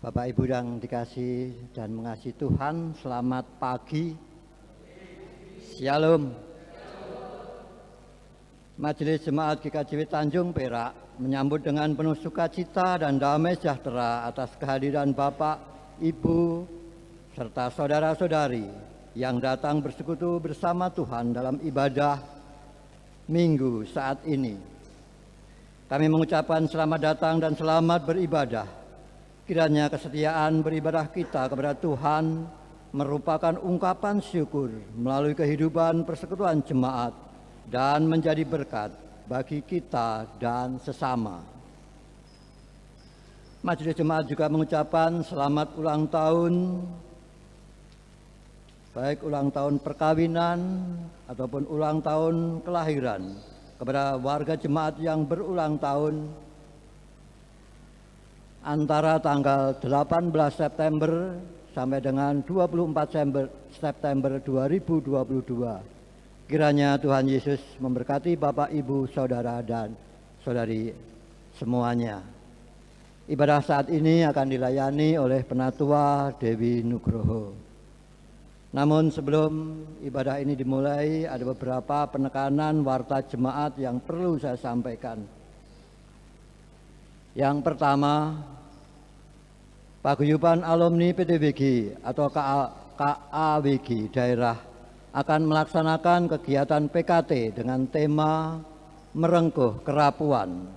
Bapak Ibu yang dikasih dan mengasihi Tuhan, selamat pagi. Shalom. Majelis Jemaat GKJW Tanjung Perak menyambut dengan penuh sukacita dan damai sejahtera atas kehadiran Bapak, Ibu, serta saudara-saudari yang datang bersekutu bersama Tuhan dalam ibadah Minggu saat ini. Kami mengucapkan selamat datang dan selamat beribadah. Kiranya kesetiaan beribadah kita kepada Tuhan merupakan ungkapan syukur melalui kehidupan persekutuan jemaat dan menjadi berkat bagi kita dan sesama. Majelis Jemaat juga mengucapkan selamat ulang tahun, baik ulang tahun perkawinan ataupun ulang tahun kelahiran, kepada warga jemaat yang berulang tahun antara tanggal 18 September sampai dengan 24 September 2022. Kiranya Tuhan Yesus memberkati Bapak, Ibu, Saudara, dan Saudari semuanya. Ibadah saat ini akan dilayani oleh Penatua Dewi Nugroho. Namun sebelum ibadah ini dimulai, ada beberapa penekanan warta jemaat yang perlu saya sampaikan. Yang pertama, Paguyuban Alumni PTWG atau KAWG daerah akan melaksanakan kegiatan PKT dengan tema Merengkuh Kerapuan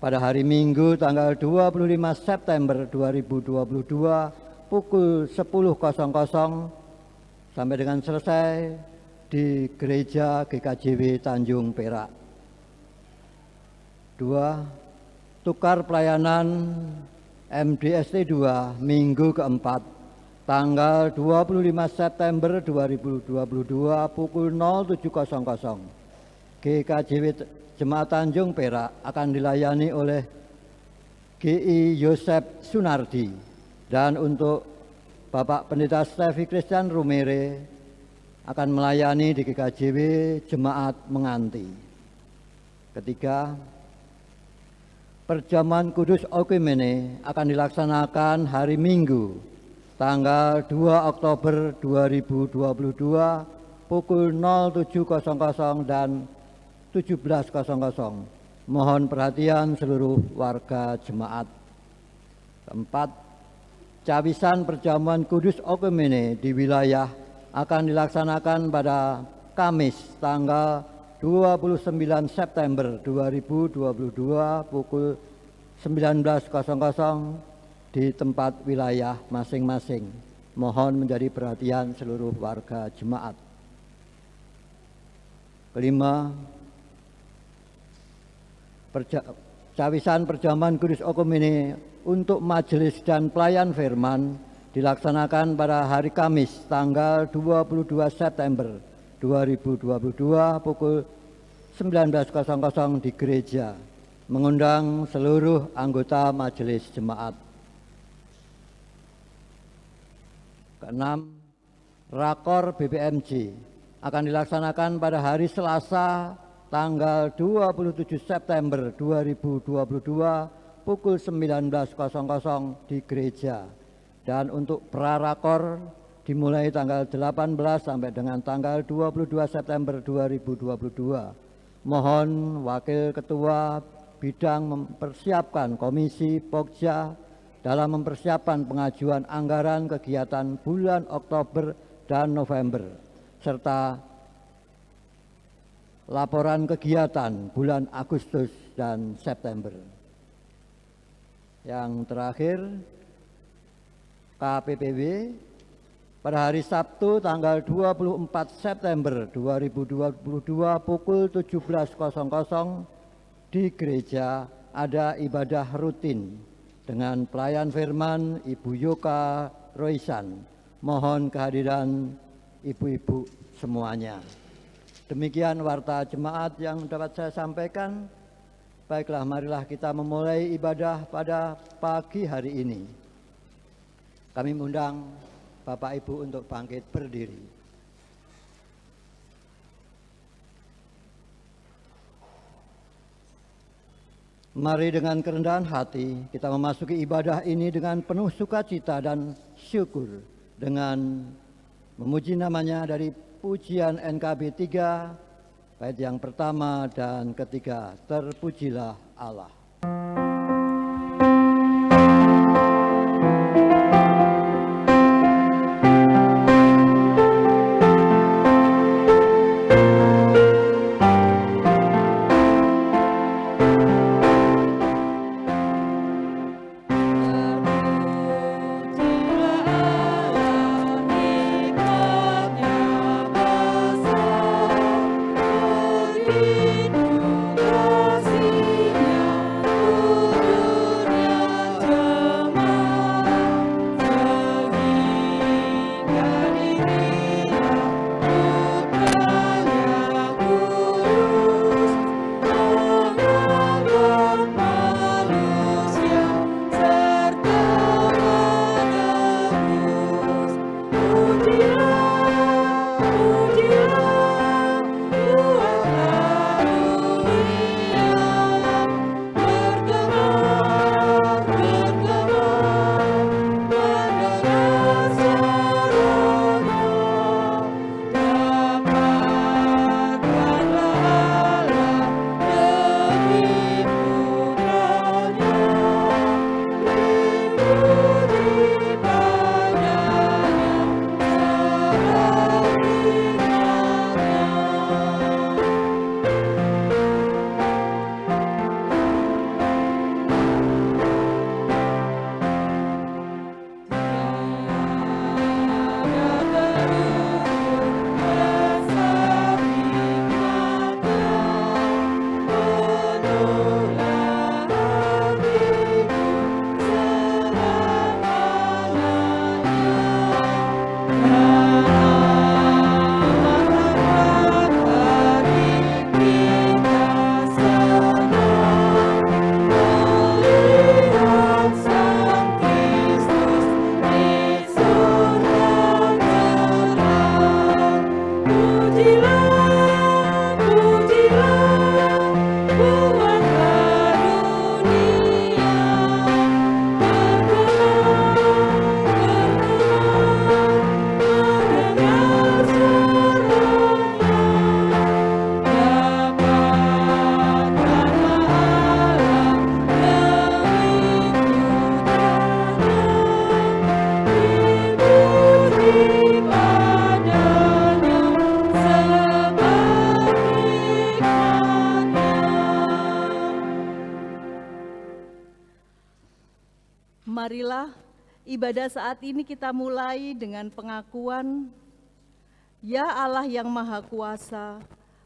pada hari Minggu tanggal 25 September 2022 pukul 10.00 sampai dengan selesai di Gereja GKJW Tanjung Perak. 2. Tukar pelayanan MDST 2 Minggu keempat tanggal 25 September 2022 pukul 07.00. GKJW Jemaat Tanjung Perak akan dilayani oleh GI Yosep Sunardi, dan untuk Bapak Pendeta Stevi Christian Rumere akan melayani di GKJW Jemaat Menganti. Ketiga, Perjamuan Kudus Okumene akan dilaksanakan hari Minggu tanggal 2 Oktober 2022 pukul 07.00 dan 17.00. Mohon perhatian seluruh warga jemaat. Keempat, Cawisan Perjamuan Kudus Okumene di wilayah akan dilaksanakan pada Kamis tanggal 29 September 2022 pukul 19.00 di tempat wilayah masing-masing. Mohon menjadi perhatian seluruh warga jemaat. Kelima, Cawisan Perjamuan Kudus Okumene untuk majelis dan pelayan firman dilaksanakan pada hari Kamis tanggal 22 September 2022 pukul 19.00 di gereja, mengundang seluruh anggota majelis jemaat. Keenam, Rakor BPMJ akan dilaksanakan pada hari Selasa tanggal 27 September 2022 pukul 19.00 di gereja, dan untuk prarakor dimulai tanggal 18 sampai dengan tanggal 22 September 2022. Mohon Wakil Ketua Bidang mempersiapkan Komisi Pokja dalam mempersiapkan pengajuan anggaran kegiatan bulan Oktober dan November, serta laporan kegiatan bulan Agustus dan September. Yang terakhir, KPPW pada hari Sabtu tanggal 24 September 2022 pukul 17.00 di gereja ada ibadah rutin dengan pelayan firman Ibu Yoka Roisan. Mohon kehadiran ibu-ibu semuanya. Demikian warta jemaat yang dapat saya sampaikan. Baiklah, marilah kita memulai ibadah pada pagi hari ini. Kami mengundang Bapak Ibu untuk bangkit berdiri. Mari dengan kerendahan hati kita memasuki ibadah ini dengan penuh sukacita dan syukur dengan memuji namanya dari pujian NKB 3 bait yang pertama dan ketiga. Terpujilah Allah. Marilah ibadah saat ini kita mulai dengan pengakuan, Ya Allah yang Maha Kuasa,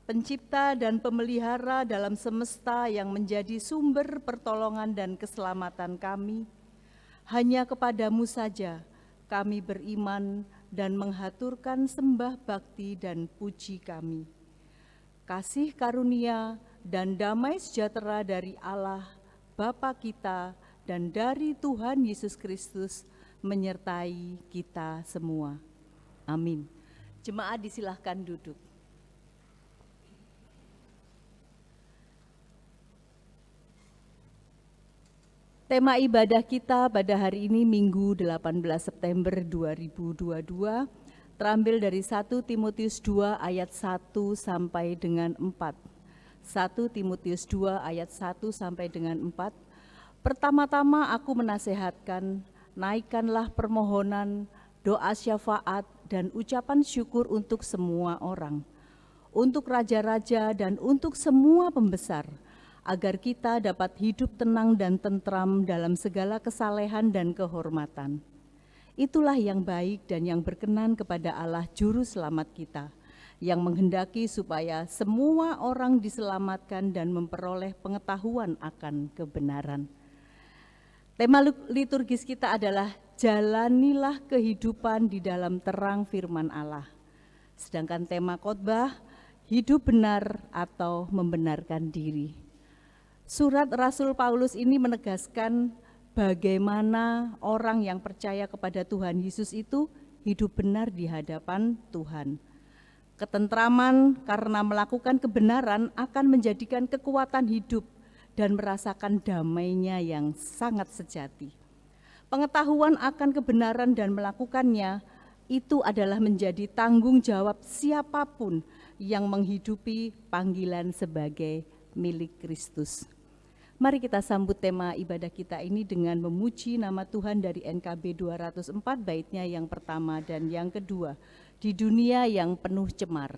Pencipta dan Pemelihara dalam semesta yang menjadi sumber pertolongan dan keselamatan kami, hanya kepadamu saja kami beriman dan menghaturkan sembah bakti dan puji kami. Kasih karunia dan damai sejahtera dari Allah, Bapa kita, dan dari Tuhan Yesus Kristus menyertai kita semua. Amin. Jemaat disilahkan duduk. Tema ibadah kita pada hari ini Minggu 18 September 2022 terambil dari 1 Timotius 2 ayat 1 sampai dengan 4. 1 Timotius 2 ayat 1 sampai dengan 4. Pertama-tama aku menasehatkan, naikkanlah permohonan, doa syafaat, dan ucapan syukur untuk semua orang, untuk raja-raja dan untuk semua pembesar, agar kita dapat hidup tenang dan tentram dalam segala kesalehan dan kehormatan. Itulah yang baik dan yang berkenan kepada Allah Juru Selamat kita, yang menghendaki supaya semua orang diselamatkan dan memperoleh pengetahuan akan kebenaran. Tema liturgis kita adalah jalanilah kehidupan di dalam terang firman Allah. Sedangkan tema khotbah hidup benar atau membenarkan diri. Surat Rasul Paulus ini menegaskan bagaimana orang yang percaya kepada Tuhan Yesus itu hidup benar di hadapan Tuhan. Ketentraman karena melakukan kebenaran akan menjadikan kekuatan hidup dan merasakan damainya yang sangat sejati. Pengetahuan akan kebenaran dan melakukannya itu adalah menjadi tanggung jawab siapapun yang menghidupi panggilan sebagai milik Kristus. Mari kita sambut tema ibadah kita ini dengan memuji nama Tuhan dari NKB 204 baitnya yang pertama dan yang kedua, di dunia yang penuh cemar.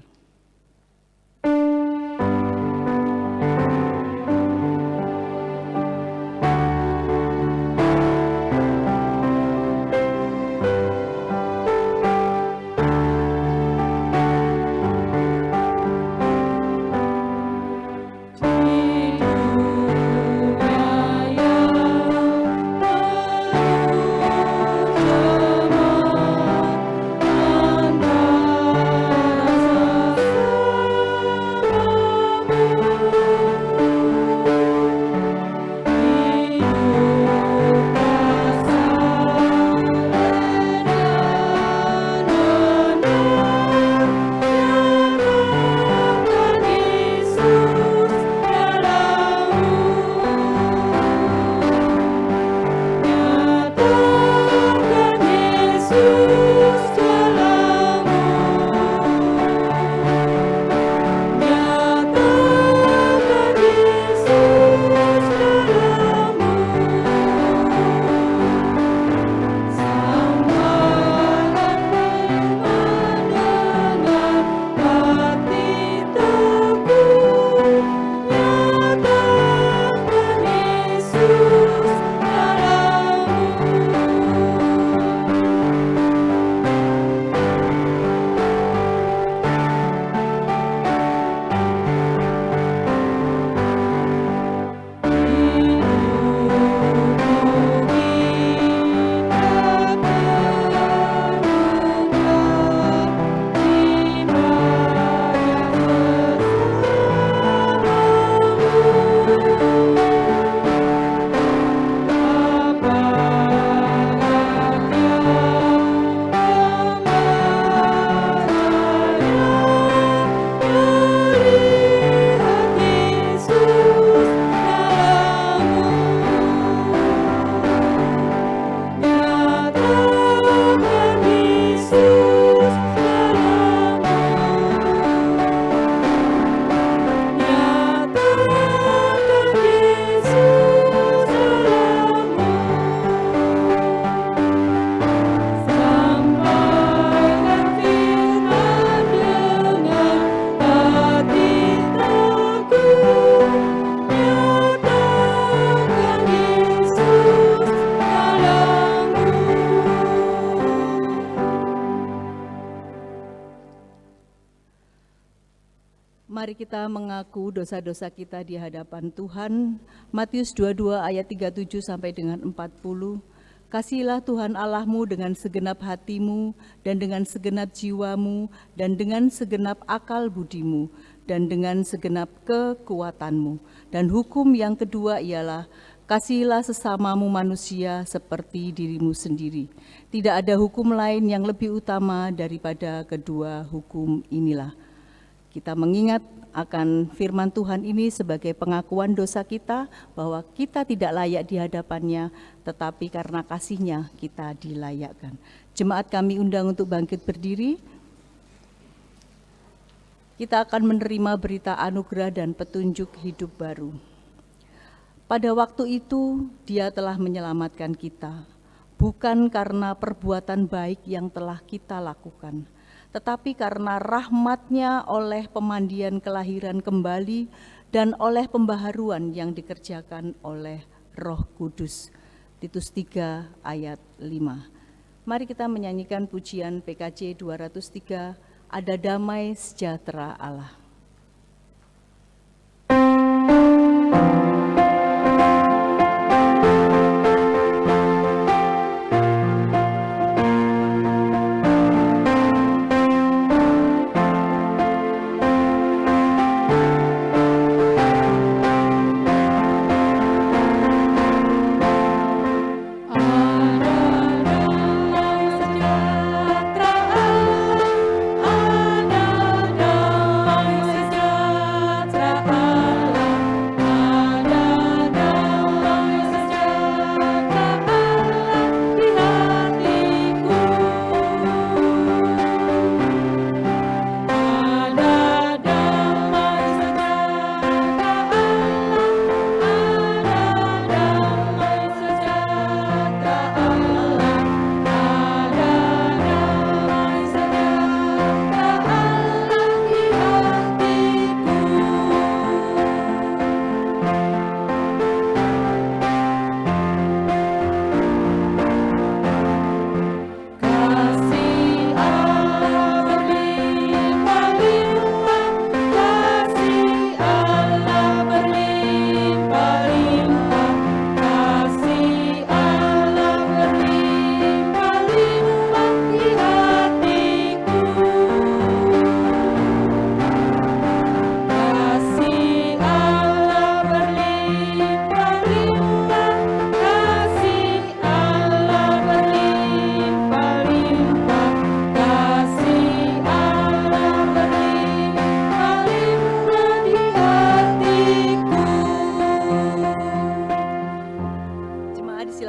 Mari kita mengaku dosa-dosa kita di hadapan Tuhan. Matius 22 ayat 37 sampai dengan 40. Kasihilah Tuhan Allahmu dengan segenap hatimu dan dengan segenap jiwamu dan dengan segenap akal budimu dan dengan segenap kekuatanmu. Dan hukum yang kedua ialah kasihilah sesamamu manusia seperti dirimu sendiri. Tidak ada hukum lain yang lebih utama daripada kedua hukum inilah. Kita mengingat akan firman Tuhan ini sebagai pengakuan dosa kita bahwa kita tidak layak di hadapannya, tetapi karena kasih-Nya kita dilayakkan. Jemaat kami undang untuk bangkit berdiri. Kita akan menerima berita anugerah dan petunjuk hidup baru. Pada waktu itu Dia telah menyelamatkan kita, bukan karena perbuatan baik yang telah kita lakukan, tetapi karena rahmat-Nya oleh pemandian kelahiran kembali dan oleh pembaharuan yang dikerjakan oleh Roh Kudus. Titus 3 ayat 5. Mari kita menyanyikan pujian PKJ 203, Ada Damai Sejahtera Allah. Ada damai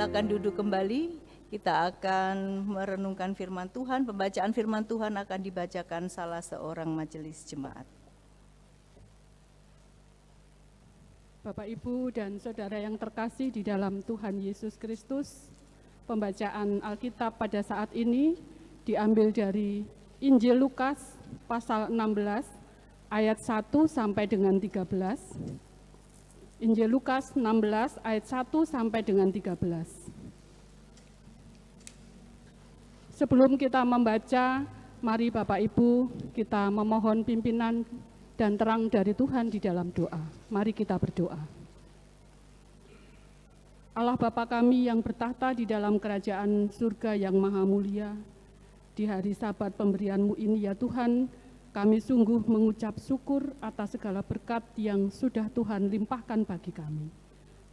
silakan duduk kembali. Kita akan merenungkan firman Tuhan. Pembacaan firman Tuhan akan dibacakan salah seorang majelis jemaat. Bapak, Ibu, dan Saudara yang terkasih di dalam Tuhan Yesus Kristus, pembacaan Alkitab pada saat ini diambil dari Injil Lukas pasal 16 ayat 1 sampai dengan 13. Injil Lukas 16 ayat 1 sampai dengan 13. Sebelum kita membaca, mari Bapak Ibu kita memohon pimpinan dan terang dari Tuhan di dalam doa. Mari kita berdoa. Allah Bapa kami yang bertahta di dalam kerajaan surga yang maha mulia, di hari Sabat pemberian-Mu ini ya Tuhan, kami sungguh mengucap syukur atas segala berkat yang sudah Tuhan limpahkan bagi kami.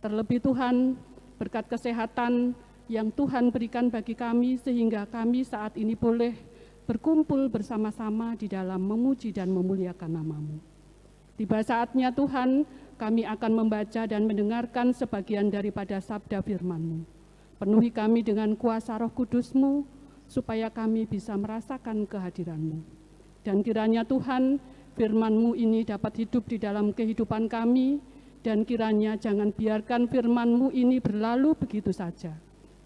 Terlebih Tuhan, berkat kesehatan yang Tuhan berikan bagi kami sehingga kami saat ini boleh berkumpul bersama-sama di dalam memuji dan memuliakan nama-Mu. Tiba saatnya Tuhan, kami akan membaca dan mendengarkan sebagian daripada sabda firman-Mu. Penuhi kami dengan kuasa Roh Kudus-Mu, supaya kami bisa merasakan kehadiran-Mu. Dan kiranya Tuhan, firman-Mu ini dapat hidup di dalam kehidupan kami, dan kiranya jangan biarkan firman-Mu ini berlalu begitu saja,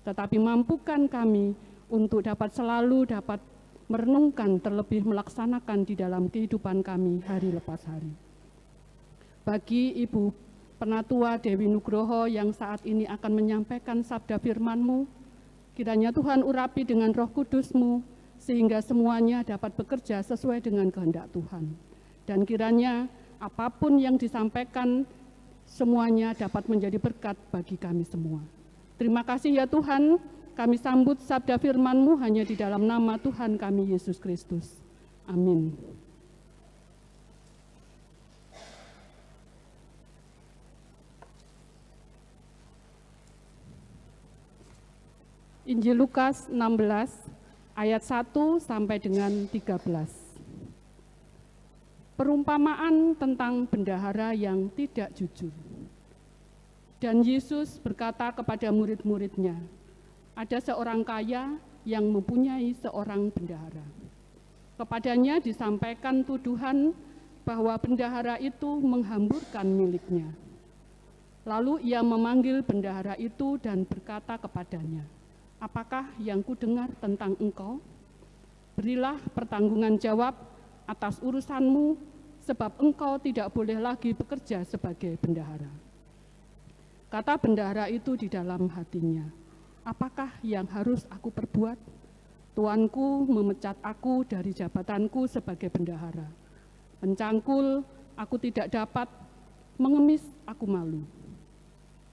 tetapi mampukan kami untuk dapat selalu dapat merenungkan terlebih melaksanakan di dalam kehidupan kami hari lepas hari. Bagi Ibu Penatua Dewi Nugroho yang saat ini akan menyampaikan sabda firman-Mu, kiranya Tuhan urapi dengan Roh Kudus-Mu, sehingga semuanya dapat bekerja sesuai dengan kehendak Tuhan. Dan kiranya apapun yang disampaikan, semuanya dapat menjadi berkat bagi kami semua. Terima kasih ya Tuhan, kami sambut sabda firman-Mu hanya di dalam nama Tuhan kami Yesus Kristus. Amin. Injil Lukas 16 ayat 1 sampai dengan 13. Perumpamaan tentang bendahara yang tidak jujur. Dan Yesus berkata kepada murid-muridnya, ada seorang kaya yang mempunyai seorang bendahara. Kepadanya disampaikan tuduhan bahwa bendahara itu menghamburkan miliknya. Lalu ia memanggil bendahara itu dan berkata kepadanya, apakah yang kudengar tentang engkau? Berilah pertanggungan jawab atas urusanmu, sebab engkau tidak boleh lagi bekerja sebagai bendahara. Kata bendahara itu di dalam hatinya, apakah yang harus aku perbuat? Tuanku memecat aku dari jabatanku sebagai bendahara. Mencangkul, aku tidak dapat, mengemis, aku malu.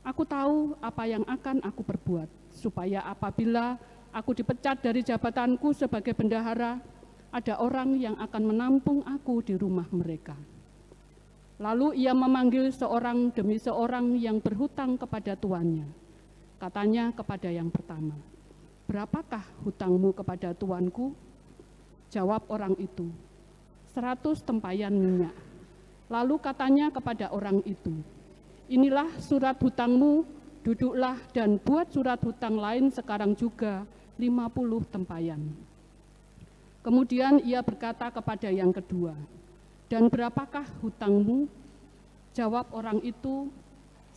Aku tahu apa yang akan aku perbuat, supaya apabila aku dipecat dari jabatanku sebagai bendahara, ada orang yang akan menampung aku di rumah mereka. Lalu ia memanggil seorang demi seorang yang berhutang kepada tuannya. Katanya kepada yang pertama, berapakah hutangmu kepada tuanku? Jawab orang itu, 100 tempayan minyak. Lalu katanya kepada orang itu, inilah surat hutangmu, duduklah dan buat surat hutang lain sekarang juga 50 tempayan. Kemudian ia berkata kepada yang kedua, dan berapakah hutangmu? Jawab orang itu,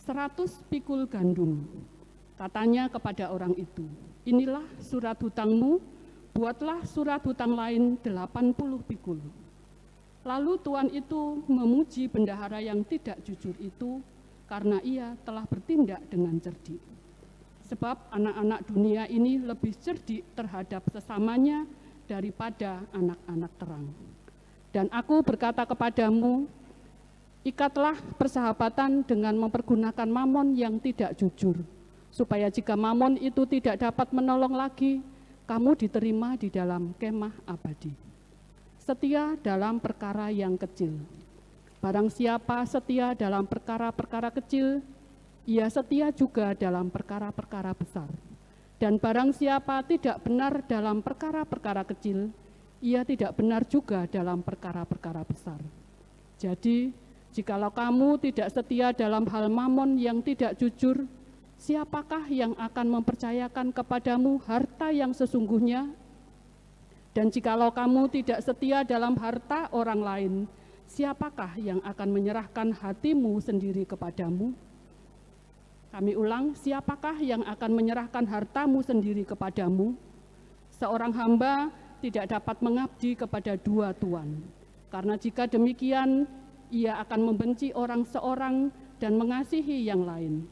100 pikul gandum. Katanya kepada orang itu, inilah surat hutangmu, buatlah surat hutang lain 80 pikul. Lalu tuan itu memuji bendahara yang tidak jujur itu, karena ia telah bertindak dengan cerdik. Sebab anak-anak dunia ini lebih cerdik terhadap sesamanya daripada anak-anak terang. Dan aku berkata kepadamu, ikatlah persahabatan dengan mempergunakan mamon yang tidak jujur, supaya jika mamon itu tidak dapat menolong lagi, kamu diterima di dalam kemah abadi. Setia dalam perkara yang kecil. Barang siapa setia dalam perkara-perkara kecil, ia setia juga dalam perkara-perkara besar. Dan barang siapa tidak benar dalam perkara-perkara kecil, ia tidak benar juga dalam perkara-perkara besar. Jadi, jikalau kamu tidak setia dalam hal mamon yang tidak jujur, siapakah yang akan mempercayakan kepadamu harta yang sesungguhnya? Dan jikalau kamu tidak setia dalam harta orang lain, siapakah yang akan menyerahkan hatimu sendiri kepadamu? Kami ulang, siapakah yang akan menyerahkan hartamu sendiri kepadamu? Seorang hamba tidak dapat mengabdi kepada dua tuan, karena jika demikian, ia akan membenci orang seorang dan mengasihi yang lain.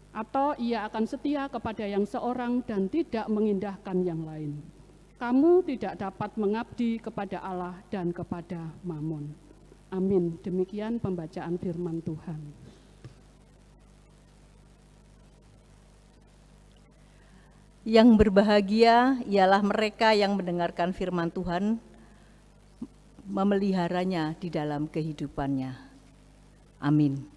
Atau ia akan setia kepada yang seorang dan tidak mengindahkan yang lain. Kamu tidak dapat mengabdi kepada Allah dan kepada Mammon. Amin. Demikian pembacaan firman Tuhan. Yang berbahagia ialah mereka yang mendengarkan firman Tuhan, memeliharanya di dalam kehidupannya. Amin.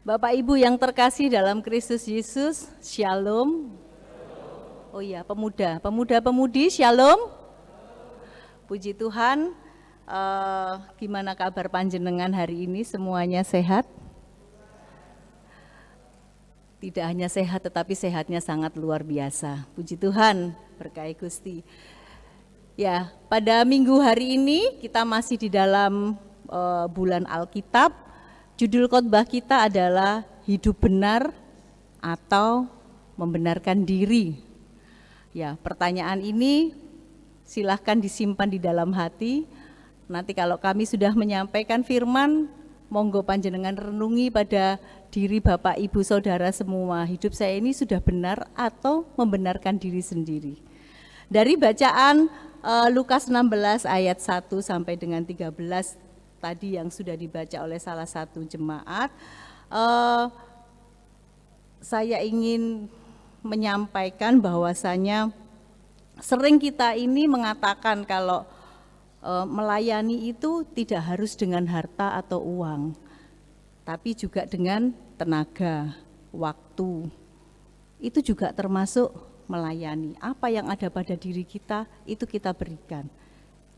Bapak Ibu yang terkasih dalam Kristus Yesus, Shalom. Oh iya, pemuda-pemudi, Shalom. Puji Tuhan, gimana kabar panjenengan hari ini? Semuanya sehat? Tidak hanya sehat, tetapi sehatnya sangat luar biasa. Puji Tuhan, berkahi Gusti. Ya, pada minggu hari ini kita masih di dalam bulan Alkitab. Judul khotbah kita adalah hidup benar atau membenarkan diri. Ya, pertanyaan ini silahkan disimpan di dalam hati. Nanti kalau kami sudah menyampaikan firman, monggo panjenengan renungi pada diri Bapak, Ibu, Saudara semua. Hidup saya ini sudah benar atau membenarkan diri sendiri. Dari bacaan Lukas 16 ayat 1 sampai dengan 13 tadi yang sudah dibaca oleh salah satu jemaat, saya ingin menyampaikan bahwasanya sering kita ini mengatakan kalau melayani itu tidak harus dengan harta atau uang, tapi juga dengan tenaga, waktu. Itu juga termasuk melayani. Apa yang ada pada diri kita, itu kita berikan.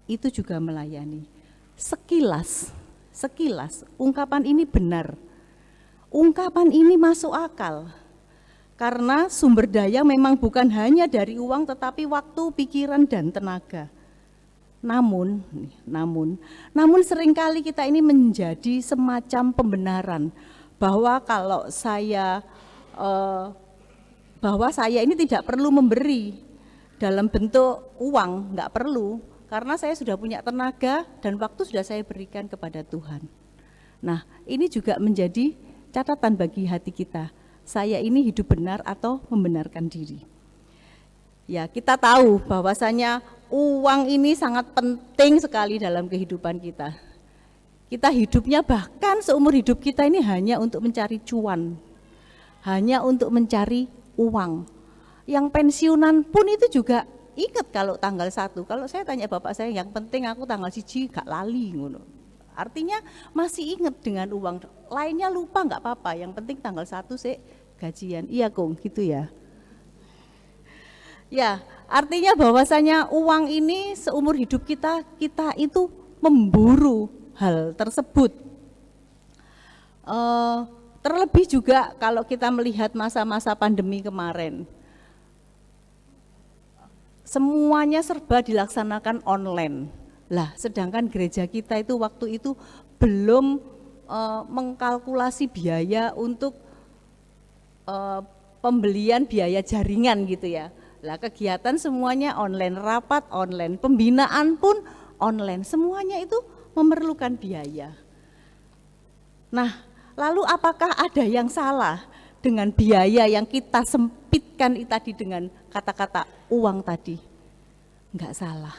Itu juga melayani. Sekilas, ungkapan ini benar. Ungkapan ini masuk akal. Karena sumber daya memang bukan hanya dari uang, tetapi waktu, pikiran, dan tenaga. Namun seringkali kita ini menjadi semacam pembenaran bahwa kalau saya ini tidak perlu memberi dalam bentuk uang, enggak perlu, karena saya sudah punya tenaga dan waktu sudah saya berikan kepada Tuhan. Nah, ini juga menjadi catatan bagi hati kita. Saya ini hidup benar atau membenarkan diri. Ya, kita tahu bahwasanya uang ini sangat penting sekali dalam kehidupan kita. Kita hidupnya bahkan seumur hidup kita ini hanya untuk mencari cuan. Hanya untuk mencari uang. Yang pensiunan pun itu juga ingat kalau tanggal 1, kalau saya tanya bapak saya, yang penting aku tanggal 1 gak lali ngono. Artinya masih ingat dengan uang, lainnya lupa gak apa-apa, yang penting tanggal 1 sih gajian. Iya Kong, gitu ya. Ya, artinya bahwasanya uang ini seumur hidup kita itu memburu hal tersebut. Terlebih juga kalau kita melihat masa-masa pandemi kemarin. Semuanya serba dilaksanakan online. Lah, sedangkan gereja kita itu waktu itu belum mengkalkulasi biaya untuk pembelian biaya jaringan gitu ya. Lah, kegiatan semuanya online, rapat online, pembinaan pun online, semuanya itu memerlukan biaya. Nah, lalu apakah ada yang salah dengan biaya yang kita sempitkan tadi dengan kata-kata uang tadi? Enggak salah.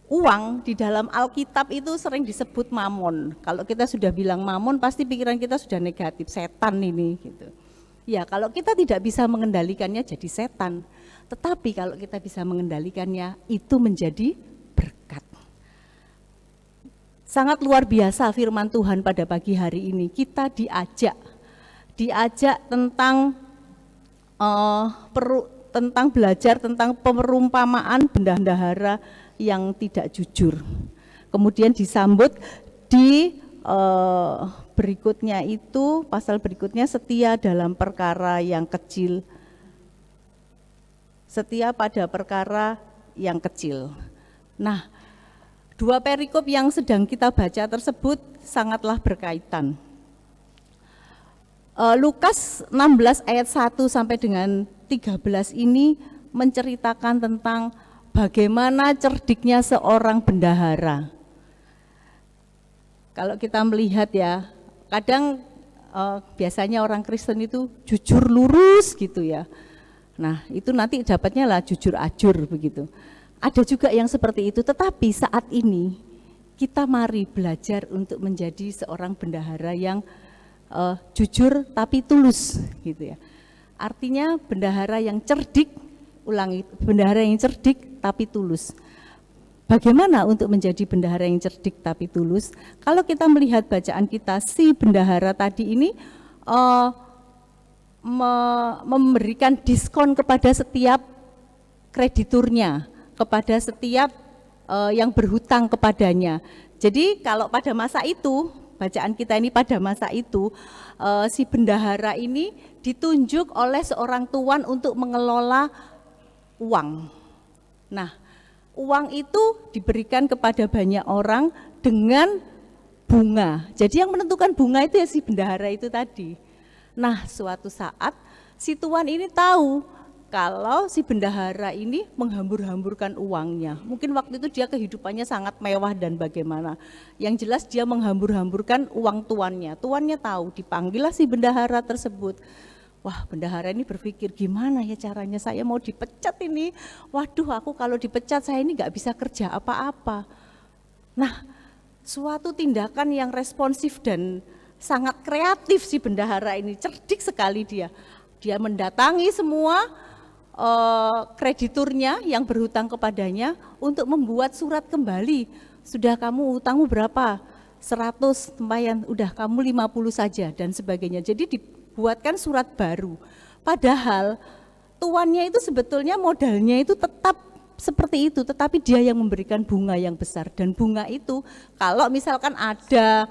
Uang di dalam Alkitab itu sering disebut mamon. Kalau kita sudah bilang mamon, pasti pikiran kita sudah negatif, setan ini gitu. Ya, kalau kita tidak bisa mengendalikannya jadi setan. Tetapi kalau kita bisa mengendalikannya, itu menjadi berkat. Sangat luar biasa firman Tuhan pada pagi hari ini. Kita diajak tentang belajar tentang perumpamaan bendahara yang tidak jujur. Kemudian disambut di berikutnya itu, pasal berikutnya, setia dalam perkara yang kecil. Setia pada perkara yang kecil. Nah, dua perikop yang sedang kita baca tersebut sangatlah berkaitan. Lukas 16 ayat 1 sampai dengan 13 ini menceritakan tentang bagaimana cerdiknya seorang bendahara. Kalau kita melihat ya, kadang biasanya orang Kristen itu jujur lurus gitu ya. Nah, itu nanti dapatnya lah jujur ajur begitu. Ada juga yang seperti itu, tetapi saat ini kita mari belajar untuk menjadi seorang bendahara yang jujur tapi tulus gitu ya. Artinya bendahara yang cerdik, bendahara yang cerdik tapi tulus. Bagaimana untuk menjadi bendahara yang cerdik tapi tulus? Kalau kita melihat bacaan kita, si bendahara tadi ini memberikan diskon kepada setiap krediturnya, kepada setiap yang berhutang kepadanya. Jadi kalau pada masa itu, bacaan kita ini pada masa itu, si bendahara ini ditunjuk oleh seorang tuan untuk mengelola uang. Nah, uang itu diberikan kepada banyak orang dengan bunga. Jadi yang menentukan bunga itu ya si bendahara itu tadi. Nah, suatu saat si tuan ini tahu kalau si bendahara ini menghambur-hamburkan uangnya. Mungkin waktu itu dia kehidupannya sangat mewah dan bagaimana. Yang jelas dia menghambur-hamburkan uang tuannya. Tuannya tahu, dipanggillah si bendahara tersebut. Wah, bendahara ini berpikir, gimana ya caranya saya mau dipecat ini. Waduh, aku kalau dipecat saya ini gak bisa kerja apa-apa. Nah, suatu tindakan yang responsif dan sangat kreatif si bendahara ini, cerdik sekali dia. Dia mendatangi semua krediturnya yang berhutang kepadanya untuk membuat surat kembali. Sudah kamu hutangmu berapa? 100, lumayan, udah kamu 50 saja dan sebagainya. Jadi dibuatkan surat baru. Padahal tuannya itu sebetulnya modalnya itu tetap seperti itu, tetapi dia yang memberikan bunga yang besar. Dan bunga itu kalau misalkan ada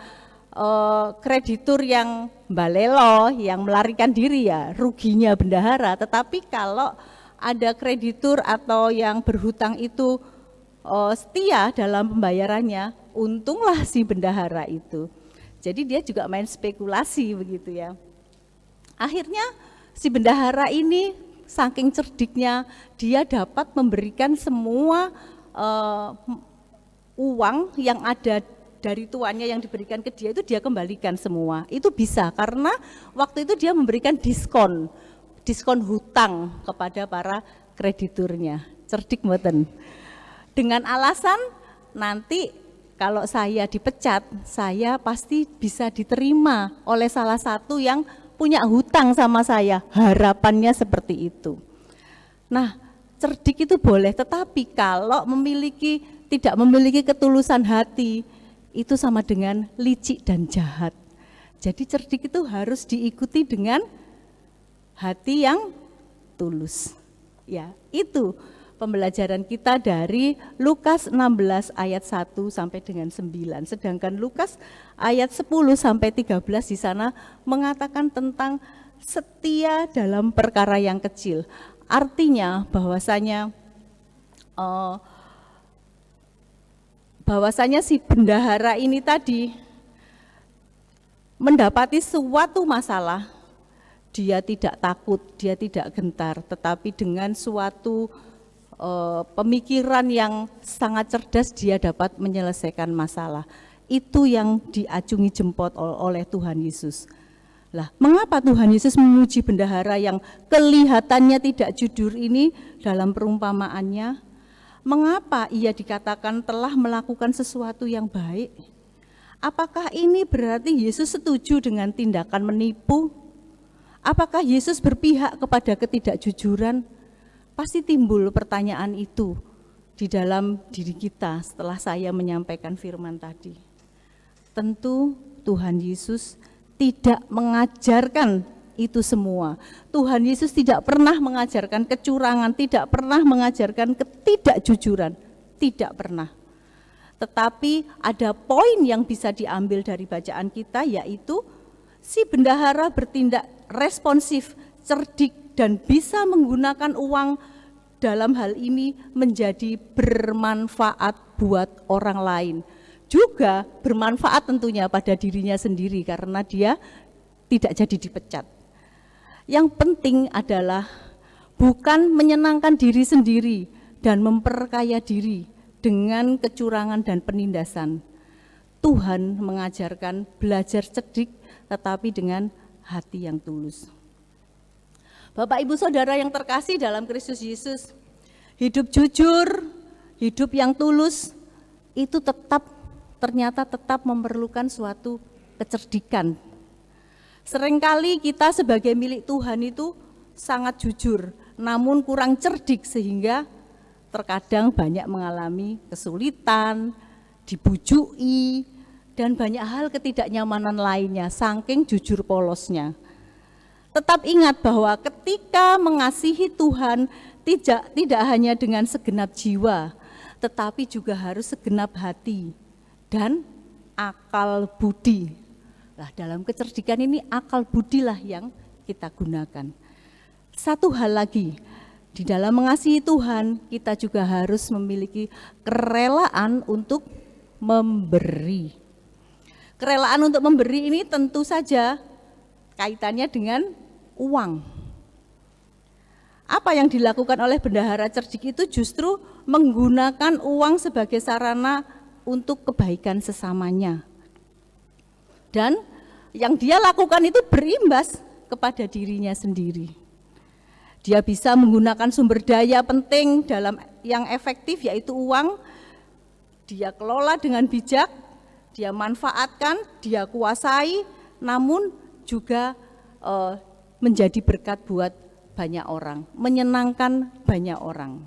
kreditur yang balelo, yang melarikan diri ya ruginya bendahara. Tetapi kalau ada kreditur atau yang berhutang itu setia dalam pembayarannya, untunglah si bendahara itu. Jadi dia juga main spekulasi begitu ya. Akhirnya si bendahara ini saking cerdiknya, dia dapat memberikan semua uang yang ada dari tuannya yang diberikan ke dia itu dia kembalikan semua. Itu bisa karena waktu itu dia memberikan diskon hutang kepada para krediturnya. Cerdik mboten. Dengan alasan nanti kalau saya dipecat, saya pasti bisa diterima oleh salah satu yang punya hutang sama saya. Harapannya seperti itu. Nah, cerdik itu boleh, tetapi kalau tidak memiliki ketulusan hati, itu sama dengan licik dan jahat. Jadi cerdik itu harus diikuti dengan hati yang tulus. Ya, itu pembelajaran kita dari Lukas 16 ayat 1 sampai dengan 9. Sedangkan Lukas ayat 10 sampai 13 di sana mengatakan tentang setia dalam perkara yang kecil. Artinya bahwasanya si bendahara ini tadi mendapati suatu masalah, dia tidak takut, dia tidak gentar, tetapi dengan suatu pemikiran yang sangat cerdas dia dapat menyelesaikan masalah. Itu yang diacungi jempol oleh Tuhan Yesus. Lah, mengapa Tuhan Yesus memuji bendahara yang kelihatannya tidak jujur ini dalam perumpamaannya? Mengapa ia dikatakan telah melakukan sesuatu yang baik? Apakah ini berarti Yesus setuju dengan tindakan menipu? Apakah Yesus berpihak kepada ketidakjujuran? Pasti timbul pertanyaan itu di dalam diri kita setelah saya menyampaikan firman tadi. Tentu Tuhan Yesus tidak mengajarkan itu semua. Tuhan Yesus tidak pernah mengajarkan kecurangan, tidak pernah mengajarkan ketidakjujuran, tidak pernah. Tetapi ada poin yang bisa diambil dari bacaan kita, yaitu si bendahara bertindak responsif, cerdik, dan bisa menggunakan uang dalam hal ini menjadi bermanfaat buat orang lain. Juga bermanfaat tentunya pada dirinya sendiri karena dia tidak jadi dipecat. Yang penting adalah bukan menyenangkan diri sendiri dan memperkaya diri dengan kecurangan dan penindasan. Tuhan mengajarkan belajar cerdik tetapi dengan hati yang tulus. Bapak Ibu Saudara yang terkasih dalam Kristus Yesus, hidup jujur, hidup yang tulus itu ternyata tetap memerlukan suatu kecerdikan. Seringkali kita sebagai milik Tuhan itu sangat jujur, namun kurang cerdik sehingga terkadang banyak mengalami kesulitan, dibujui, dan banyak hal ketidaknyamanan lainnya, saking jujur polosnya. Tetap ingat bahwa ketika mengasihi Tuhan tidak hanya dengan segenap jiwa, tetapi juga harus segenap hati dan akal budi. Nah, dalam kecerdikan ini akal budilah yang kita gunakan. Satu hal lagi, di dalam mengasihi Tuhan kita juga harus memiliki kerelaan untuk memberi. Kerelaan untuk memberi ini tentu saja kaitannya dengan uang. Apa yang dilakukan oleh bendahara cerdik itu justru menggunakan uang sebagai sarana untuk kebaikan sesamanya. Dan yang dia lakukan itu berimbas kepada dirinya sendiri. Dia bisa menggunakan sumber daya penting dalam yang efektif yaitu uang. Dia kelola dengan bijak, dia manfaatkan, dia kuasai, namun juga menjadi berkat buat banyak orang, menyenangkan banyak orang.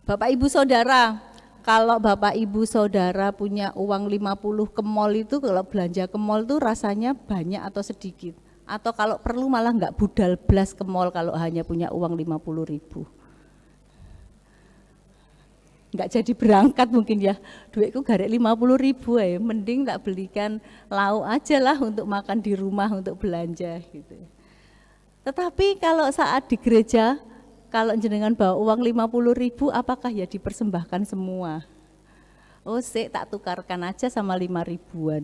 Bapak Ibu Saudara, kalau Bapak Ibu Saudara punya uang 50 ke mall itu, kalau belanja ke mall itu rasanya banyak atau sedikit? Atau kalau perlu malah enggak budal blas ke mall kalau hanya punya uang 50.000. Enggak jadi berangkat mungkin ya, duitku garek 50.000 ya, mending tak belikan lauk aja lah untuk makan di rumah, untuk belanja gitu. Tetapi kalau saat di gereja, kalau jenengan bawa uang 50.000, apakah ya dipersembahkan semua? Oh tak tukarkan aja sama 5.000-an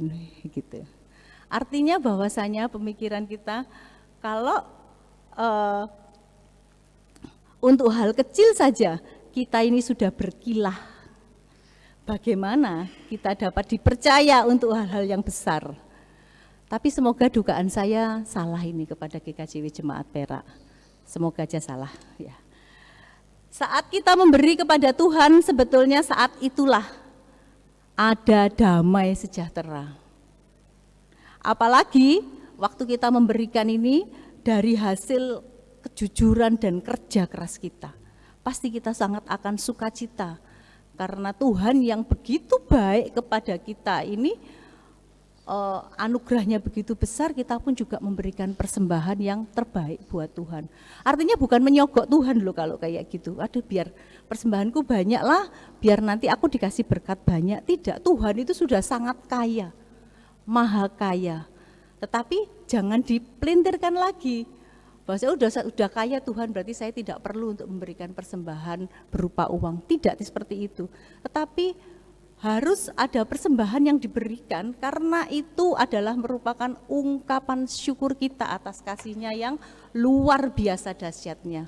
gitu. Artinya bahwasanya pemikiran kita kalau untuk hal kecil saja kita ini sudah berkilah. Bagaimana kita dapat dipercaya untuk hal-hal yang besar? Tapi semoga dugaan saya salah ini kepada GKJW Jemaat Perak. Semoga aja salah ya. Saat kita memberi kepada Tuhan, sebetulnya saat itulah ada damai sejahtera. Apalagi waktu kita memberikan ini dari hasil kejujuran dan kerja keras kita. Pasti kita sangat akan sukacita karena Tuhan yang begitu baik kepada kita ini anugerahnya begitu besar, kita pun juga memberikan persembahan yang terbaik buat Tuhan. Artinya bukan menyogok Tuhan loh kalau kayak gitu. Aduh biar persembahanku banyak lah, biar nanti aku dikasih berkat banyak. Tidak, Tuhan itu sudah sangat kaya, maha kaya. Tetapi jangan dipelintirkan lagi. Bahwa saya udah kaya Tuhan, berarti saya tidak perlu untuk memberikan persembahan berupa uang. Tidak seperti itu. Tetapi harus ada persembahan yang diberikan karena itu adalah merupakan ungkapan syukur kita atas kasih-Nya yang luar biasa dahsyatnya.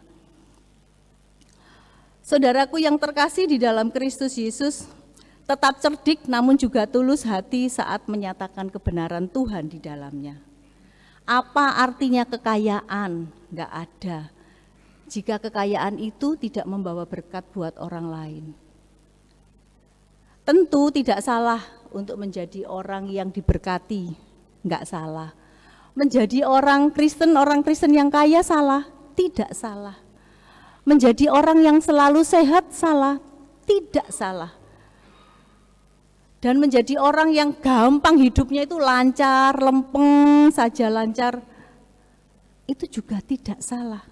Saudaraku yang terkasih di dalam Kristus Yesus, tetap cerdik namun juga tulus hati saat menyatakan kebenaran Tuhan di dalamnya. Apa artinya kekayaan? Enggak ada. Jika kekayaan itu tidak membawa berkat buat orang lain. Tentu tidak salah untuk menjadi orang yang diberkati, enggak salah. Menjadi orang Kristen yang kaya salah, tidak salah. Menjadi orang yang selalu sehat salah, tidak salah. dan menjadi orang yang gampang hidupnya itu lancar, lempeng saja lancar, itu juga tidak salah.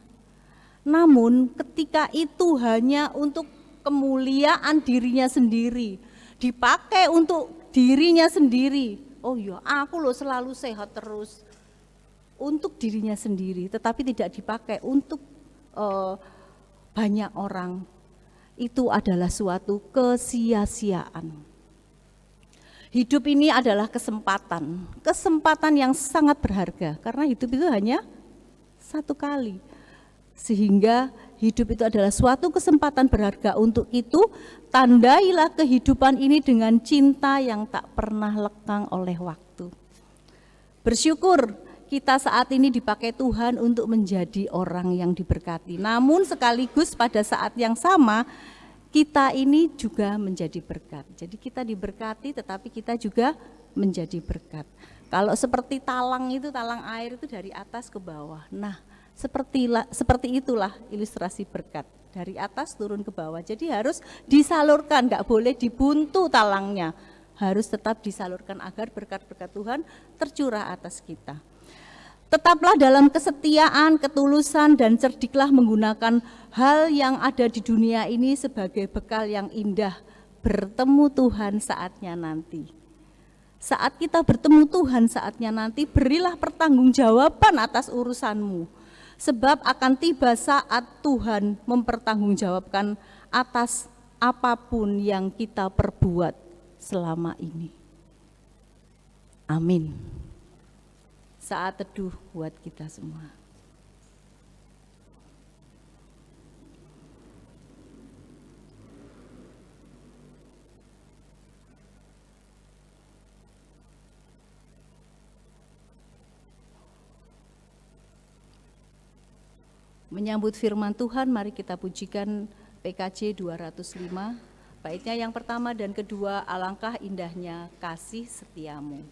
Namun ketika itu hanya untuk kemuliaan dirinya sendiri, dipakai untuk dirinya sendiri, oh ya aku loh selalu sehat terus, untuk dirinya sendiri, tetapi tidak dipakai untuk banyak orang, itu adalah suatu kesia-siaan. Hidup ini adalah kesempatan yang sangat berharga, karena hidup itu hanya satu kali. Sehingga hidup itu adalah suatu kesempatan berharga. Untuk itu, tandailah kehidupan ini dengan cinta yang tak pernah lekang oleh waktu. Bersyukur kita saat ini dipakai Tuhan untuk menjadi orang yang diberkati. Namun sekaligus pada saat yang sama kita ini juga menjadi berkat. Jadi kita diberkati tetapi kita juga menjadi berkat. Kalau seperti talang itu, talang air itu dari atas ke bawah. Nah, seperti itulah ilustrasi berkat. Dari atas turun ke bawah. Jadi harus disalurkan, enggak boleh dibuntu talangnya. Harus tetap disalurkan agar berkat-berkat Tuhan tercurah atas kita. Tetaplah dalam kesetiaan, ketulusan, dan cerdiklah menggunakan hal yang ada di dunia ini sebagai bekal yang indah bertemu Tuhan saatnya nanti. Saat kita bertemu Tuhan saatnya nanti, berilah pertanggungjawaban atas urusanmu. Sebab akan tiba saat Tuhan mempertanggungjawabkan atas apapun yang kita perbuat selama ini. Amin. Saat teduh buat kita semua. Menyambut firman Tuhan, mari kita pujikan PKJ 205. Baitnya yang pertama dan kedua, alangkah indahnya kasih setiamu.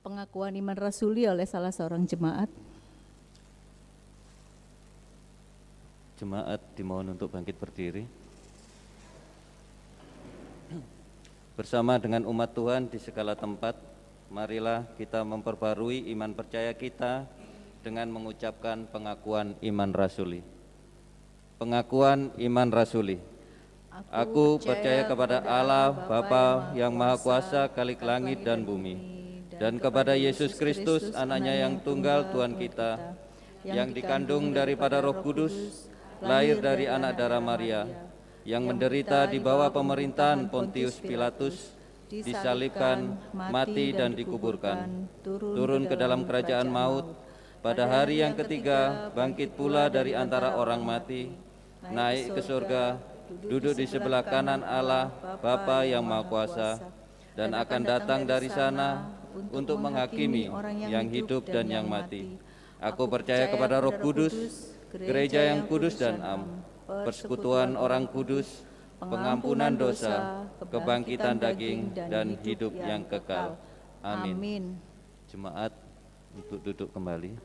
Pengakuan iman rasuli oleh salah seorang jemaat. Jemaat dimohon untuk bangkit berdiri. Bersama dengan umat Tuhan di segala tempat, marilah kita memperbarui iman percaya kita dengan mengucapkan pengakuan iman rasuli. Pengakuan iman rasuli. Aku percaya kepada Allah Bapa yang Maha Kuasa Khalik langit dan bumi, dan kepada Yesus Kristus anaknya yang tunggal Tuhan kita, yang dikandung daripada Roh Kudus, lahir dari anak darah Maria, yang menderita di bawah pemerintahan Pontius Pilatus, disalibkan, mati dan dikuburkan, turun ke dalam kerajaan maut, pada hari yang ketiga bangkit pula dari antara orang mati, naik ke surga, duduk di sebelah kanan Allah Bapa yang Maha Kuasa, dan akan datang dari sana untuk menghakimi yang hidup dan yang mati. Aku percaya kepada Roh Kudus, gereja yang kudus dan am, persekutuan orang kudus, pengampunan dosa, kebangkitan daging, dan hidup yang kekal. Amin. Jemaat untuk duduk kembali.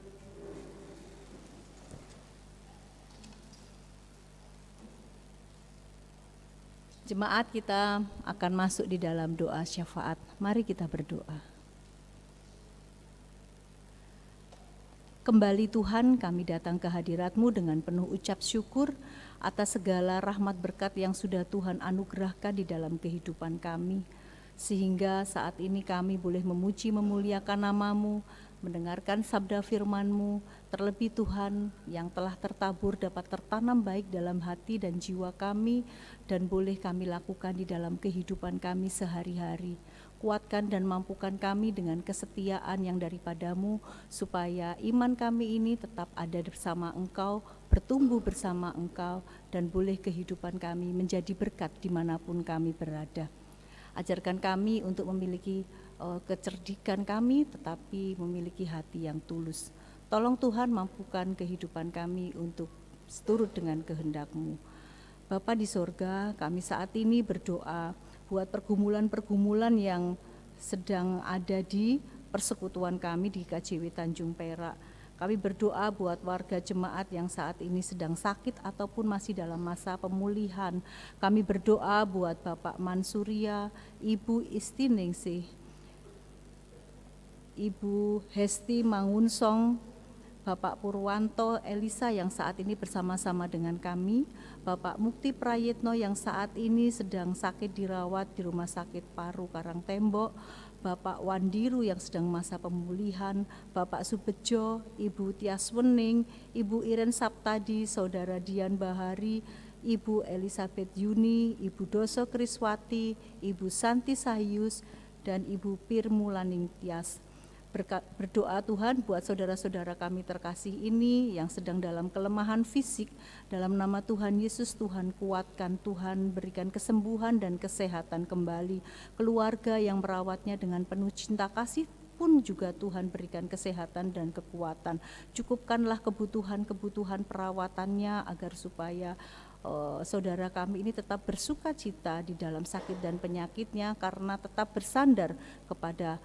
Jemaat, kita akan masuk di dalam doa syafaat. Mari kita berdoa. Kembali Tuhan, kami datang ke hadirat-Mu dengan penuh ucap syukur atas segala rahmat berkat yang sudah Tuhan anugerahkan di dalam kehidupan kami. Sehingga saat ini kami boleh memuji memuliakan nama-Mu, mendengarkan sabda firman-Mu, terlebih Tuhan yang telah tertabur dapat tertanam baik dalam hati dan jiwa kami, dan boleh kami lakukan di dalam kehidupan kami sehari-hari. Kuatkan dan mampukan kami dengan kesetiaan yang daripada-Mu, supaya iman kami ini tetap ada bersama Engkau, bertumbuh bersama Engkau, dan boleh kehidupan kami menjadi berkat dimanapun kami berada. Ajarkan kami untuk memiliki kecerdikan kami, tetapi memiliki hati yang tulus. Tolong Tuhan mampukan kehidupan kami untuk seturut dengan kehendak-Mu. Bapa di sorga, kami saat ini berdoa buat pergumulan-pergumulan yang sedang ada di persekutuan kami di KJW Tanjung Perak. Kami berdoa buat warga jemaat yang saat ini sedang sakit ataupun masih dalam masa pemulihan. Kami berdoa buat Bapak Mansuria, Ibu Istiningsih, Ibu Hesti Mangunsong, Bapak Purwanto Elisa yang saat ini bersama-sama dengan kami, Bapak Mukti Prayitno yang saat ini sedang sakit dirawat di Rumah Sakit Paru Karangtembok, Bapak Wandiru yang sedang masa pemulihan, Bapak Subejo, Ibu Tias Wening, Ibu Iren Saptadi, Saudara Dian Bahari, Ibu Elizabeth Yuni, Ibu Doso Kriswati, Ibu Santi Sahyus, dan Ibu Pirmulaning Tias. Berdoa Tuhan buat saudara-saudara kami terkasih ini yang sedang dalam kelemahan fisik, dalam nama Tuhan Yesus Tuhan kuatkan, Tuhan berikan kesembuhan dan kesehatan kembali. Keluarga yang merawatnya dengan penuh cinta kasih pun juga Tuhan berikan kesehatan dan kekuatan. Cukupkanlah kebutuhan-kebutuhan perawatannya agar supaya saudara kami ini tetap bersuka cita di dalam sakit dan penyakitnya, karena tetap bersandar kepada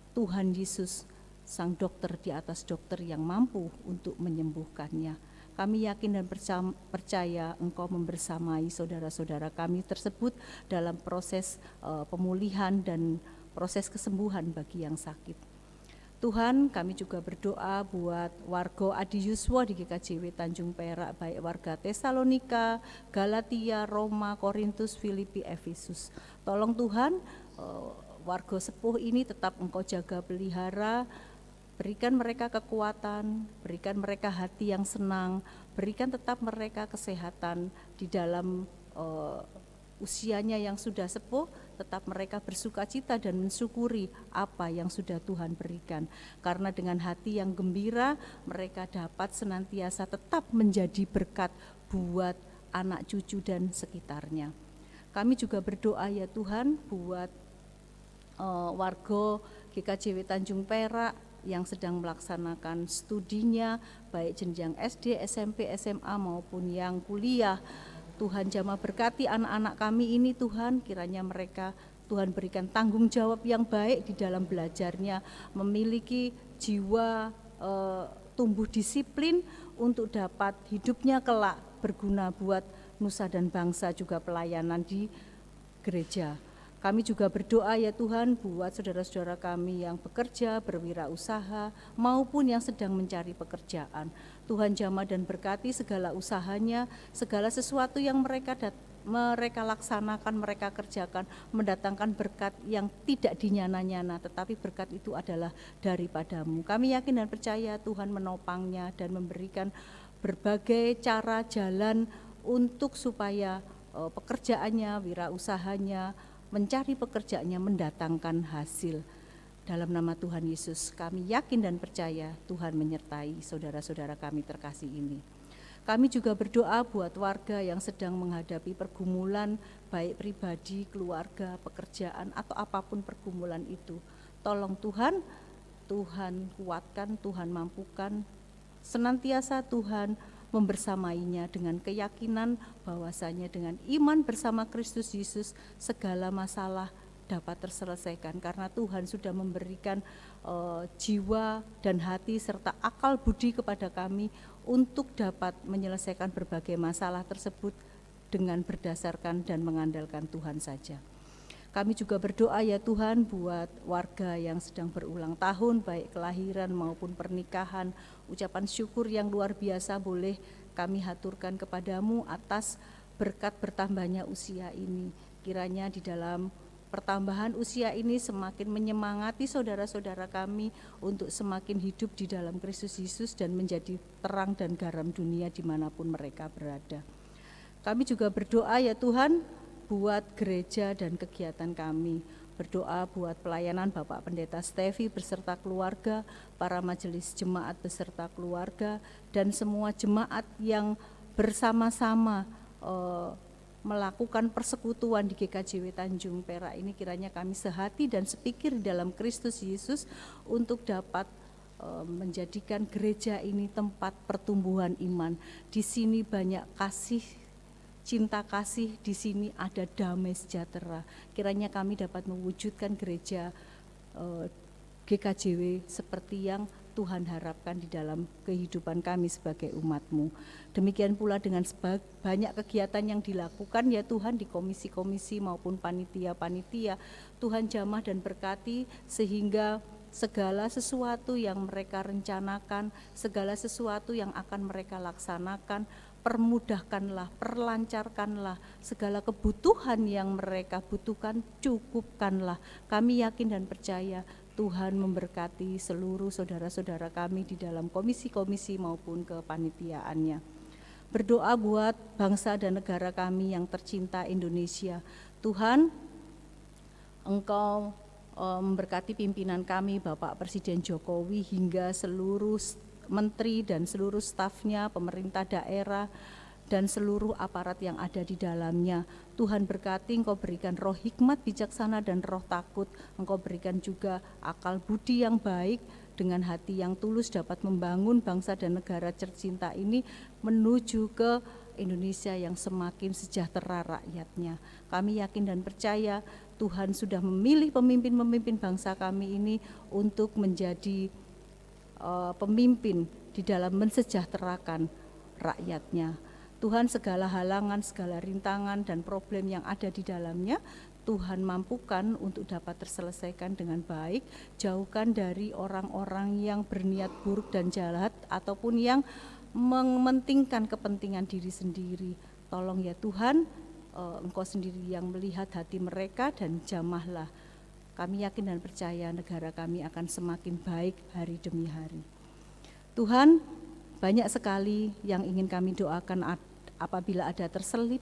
Tuhan Yesus, Sang Dokter di atas dokter yang mampu untuk menyembuhkannya. Kami yakin dan percaya Engkau membersamai saudara-saudara kami tersebut dalam proses pemulihan dan proses kesembuhan bagi yang sakit. Tuhan, kami juga berdoa buat warga Adi Yuswa di GKJW Tanjung Perak, baik warga Tesalonika, Galatia, Roma, Korintus, Filipi, Efesus. Tolong Tuhan, warga sepuh ini tetap Engkau jaga pelihara, berikan mereka kekuatan, berikan mereka hati yang senang, berikan tetap mereka kesehatan di dalam usianya yang sudah sepuh, tetap mereka bersuka cita dan mensyukuri apa yang sudah Tuhan berikan. Karena dengan hati yang gembira, mereka dapat senantiasa tetap menjadi berkat buat anak cucu dan sekitarnya. Kami juga berdoa ya Tuhan buat warga GKJW Tanjung Perak yang sedang melaksanakan studinya, baik jenjang SD, SMP, SMA maupun yang kuliah. Tuhan jamah berkati anak-anak kami ini Tuhan, kiranya mereka Tuhan berikan tanggung jawab yang baik di dalam belajarnya, memiliki jiwa tumbuh disiplin untuk dapat hidupnya kelak berguna buat nusa dan bangsa, juga pelayanan di gereja. Kami juga berdoa ya Tuhan buat saudara-saudara kami yang bekerja, berwirausaha, maupun yang sedang mencari pekerjaan. Tuhan jamah dan berkati segala usahanya, segala sesuatu yang mereka laksanakan, mereka kerjakan, mendatangkan berkat yang tidak dinyana-nyana, tetapi berkat itu adalah daripadamu. Kami yakin dan percaya Tuhan menopangnya dan memberikan berbagai cara jalan untuk supaya pekerjaannya, wirausahanya, mencari pekerjaannya mendatangkan hasil. Dalam nama Tuhan Yesus kami yakin dan percaya Tuhan menyertai saudara-saudara kami terkasih ini. Kami juga berdoa buat warga yang sedang menghadapi pergumulan baik pribadi, keluarga, pekerjaan atau apapun pergumulan itu. Tolong Tuhan kuatkan, Tuhan mampukan, senantiasa Tuhan membersamainya dengan keyakinan bahwasanya dengan iman bersama Kristus Yesus segala masalah dapat terselesaikan karena Tuhan sudah memberikan jiwa dan hati serta akal budi kepada kami untuk dapat menyelesaikan berbagai masalah tersebut dengan berdasarkan dan mengandalkan Tuhan saja. Kami juga berdoa ya Tuhan buat warga yang sedang berulang tahun baik kelahiran maupun pernikahan, ucapan syukur yang luar biasa boleh kami haturkan kepadamu atas berkat bertambahnya usia ini. Kiranya di dalam pertambahan usia ini semakin menyemangati saudara-saudara kami untuk semakin hidup di dalam Kristus Yesus dan menjadi terang dan garam dunia dimanapun mereka berada. Kami juga berdoa ya Tuhan buat gereja dan kegiatan kami. Berdoa buat pelayanan Bapak Pendeta Stevi beserta keluarga, para majelis jemaat beserta keluarga, dan semua jemaat yang bersama-sama melakukan persekutuan di GKJW Tanjung Perak ini. Kiranya kami sehati dan sepikir dalam Kristus Yesus untuk dapat menjadikan gereja ini tempat pertumbuhan iman. Di sini banyak kasih, cinta kasih, di sini ada damai sejahtera. Kiranya kami dapat mewujudkan gereja GKJW seperti yang Tuhan harapkan di dalam kehidupan kami sebagai umat-Mu. Demikian pula dengan banyak kegiatan yang dilakukan ya Tuhan di komisi-komisi maupun panitia-panitia. Tuhan jamah dan berkati sehingga segala sesuatu yang mereka rencanakan, segala sesuatu yang akan mereka laksanakan, permudahkanlah, perlancarkanlah, segala kebutuhan yang mereka butuhkan, cukupkanlah. Kami yakin dan percaya Tuhan memberkati seluruh saudara-saudara kami di dalam komisi-komisi maupun kepanitiaannya. Berdoa buat bangsa dan negara kami yang tercinta Indonesia. Tuhan, Engkau memberkati pimpinan kami, Bapak Presiden Jokowi hingga seluruh menteri dan seluruh stafnya, pemerintah daerah, dan seluruh aparat yang ada di dalamnya. Tuhan berkati, Engkau berikan roh hikmat, bijaksana, dan roh takut. Engkau berikan juga akal budi yang baik, dengan hati yang tulus dapat membangun bangsa dan negara tercinta ini menuju ke Indonesia yang semakin sejahtera rakyatnya. Kami yakin dan percaya Tuhan sudah memilih pemimpin-pemimpin bangsa kami ini untuk menjadi pemimpin di dalam mensejahterakan rakyatnya. Tuhan, segala halangan, segala rintangan dan problem yang ada di dalamnya, Tuhan mampukan untuk dapat terselesaikan dengan baik. Jauhkan dari orang-orang yang berniat buruk dan jahat ataupun yang mementingkan kepentingan diri sendiri. Tolong ya Tuhan, Engkau sendiri yang melihat hati mereka dan jamahlah. Kami yakin dan percaya negara kami akan semakin baik hari demi hari. Tuhan, banyak sekali yang ingin kami doakan apabila ada terselip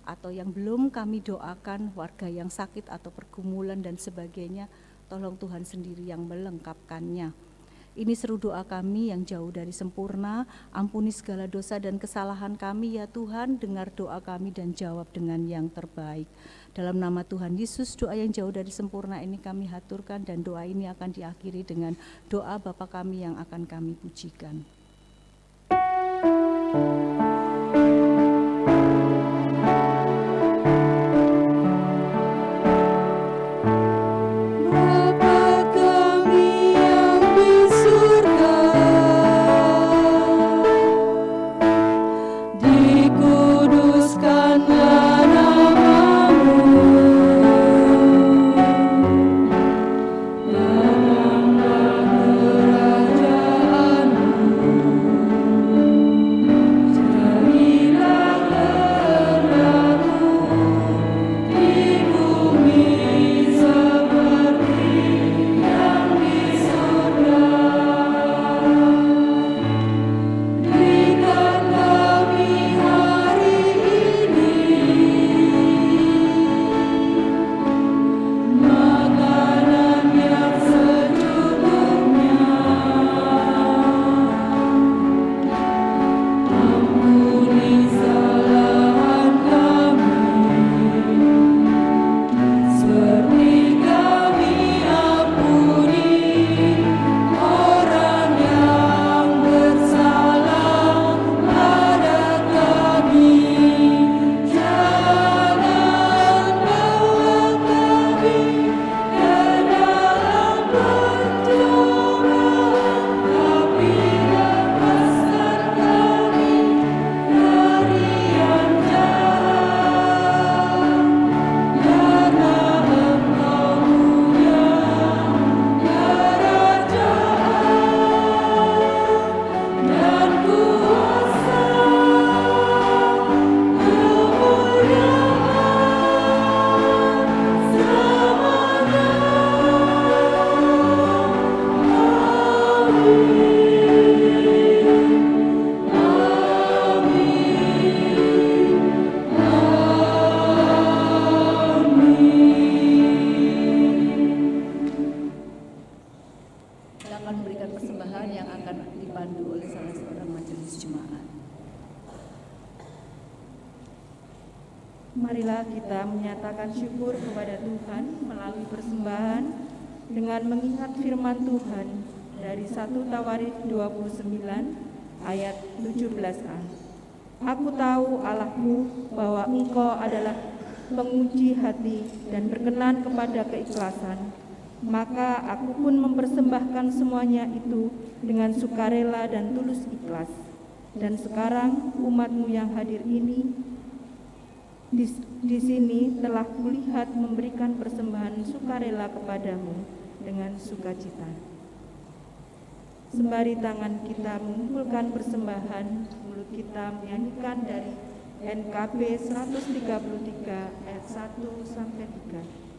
atau yang belum kami doakan, warga yang sakit atau pergumulan dan sebagainya. Tolong Tuhan sendiri yang melengkapkannya. Ini seru doa kami yang jauh dari sempurna. Ampuni segala dosa dan kesalahan kami ya Tuhan. Dengar doa kami dan jawab dengan yang terbaik. Dalam nama Tuhan Yesus, doa yang jauh dari sempurna ini kami haturkan, dan doa ini akan diakhiri dengan doa Bapa kami yang akan kami pujikan. Dikuduskanlah namamu. Kita akan memberikan persembahan yang akan dipandu oleh salah seorang majelis jemaat. Marilah kita menyatakan syukur kepada Tuhan melalui persembahan dengan mengingat firman Tuhan dari 1 Tawarikh 29 ayat 17a. Aku tahu Allahmu bahwa Engkau adalah penguji hati dan berkenan kepada keikhlasan. Maka aku pun mempersembahkan semuanya itu dengan sukarela dan tulus ikhlas. Dan sekarang umat-Mu yang hadir ini di sini telah kulihat memberikan persembahan sukarela kepadamu dengan sukacita. Sembari tangan kita mengumpulkan persembahan, mulut kita menyanyikan dari NKB 133 ayat 1 sampai 3.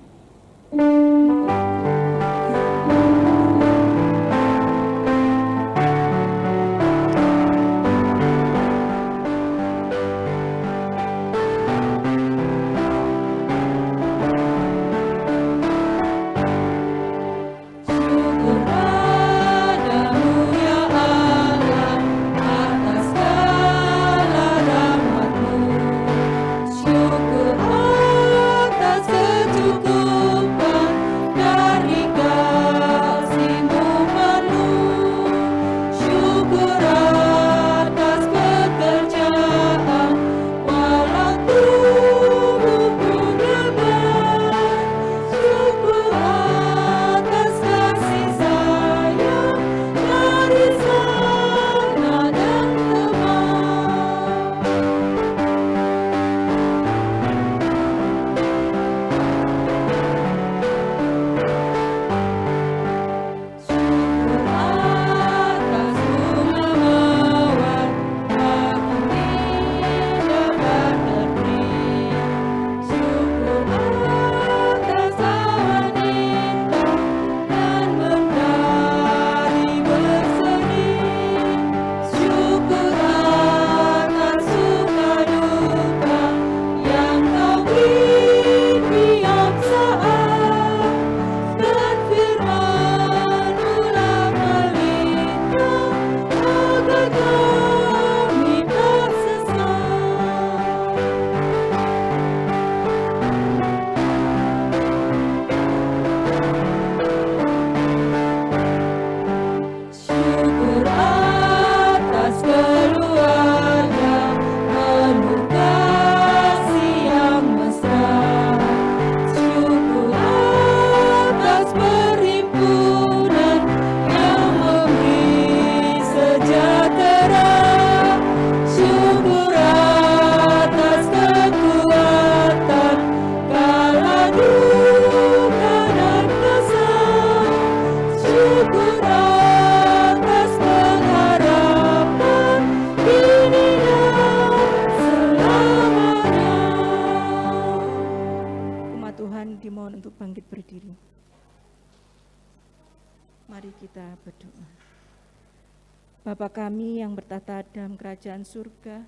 Bapa kami yang bertata dalam kerajaan surga,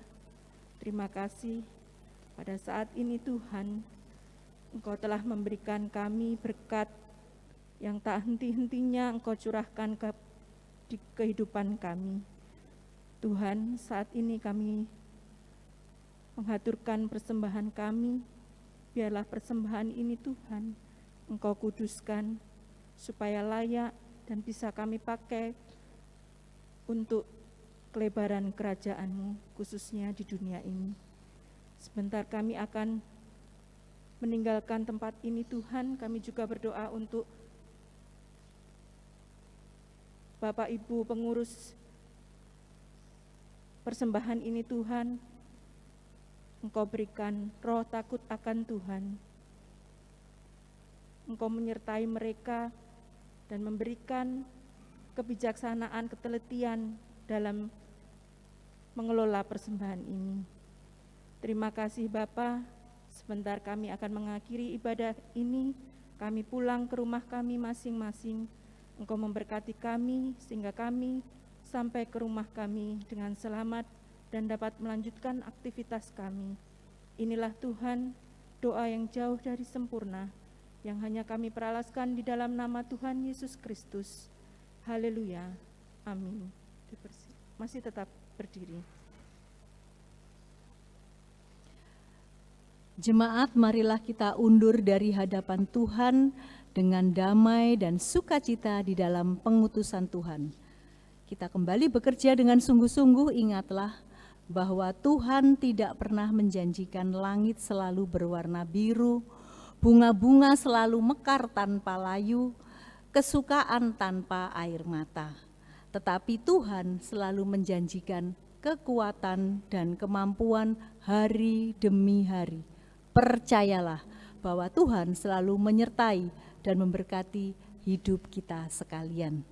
terima kasih pada saat ini Tuhan, Engkau telah memberikan kami berkat yang tak henti-hentinya Engkau curahkan di kehidupan kami. Tuhan, saat ini kami menghaturkan persembahan kami, biarlah persembahan ini Tuhan, Engkau kuduskan, supaya layak dan bisa kami pakai untuk kelebaran kerajaan-Mu, khususnya di dunia ini. Sebentar kami akan meninggalkan tempat ini Tuhan, kami juga berdoa untuk Bapak Ibu pengurus persembahan ini Tuhan, Engkau berikan roh takut akan Tuhan. Engkau menyertai mereka dan memberikan kebijaksanaan, ketelitian dalam mengelola persembahan ini. Terima kasih Bapa. Sebentar kami akan mengakhiri ibadah ini, kami pulang ke rumah kami masing-masing. Engkau memberkati kami sehingga kami sampai ke rumah kami dengan selamat dan dapat melanjutkan aktivitas kami. Inilah Tuhan, doa yang jauh dari sempurna, yang hanya kami peralaskan di dalam nama Tuhan Yesus Kristus. Haleluya. Amin. Masih tetap berdiri. Jemaat, marilah kita undur dari hadapan Tuhan dengan damai dan sukacita di dalam pengutusan Tuhan. Kita kembali bekerja dengan sungguh-sungguh. Ingatlah bahwa Tuhan tidak pernah menjanjikan langit selalu berwarna biru, bunga-bunga selalu mekar tanpa layu, kesukaan tanpa air mata. Tetapi Tuhan selalu menjanjikan kekuatan dan kemampuan hari demi hari. Percayalah bahwa Tuhan selalu menyertai dan memberkati hidup kita sekalian.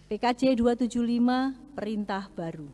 PKJ 275, Perintah Baru.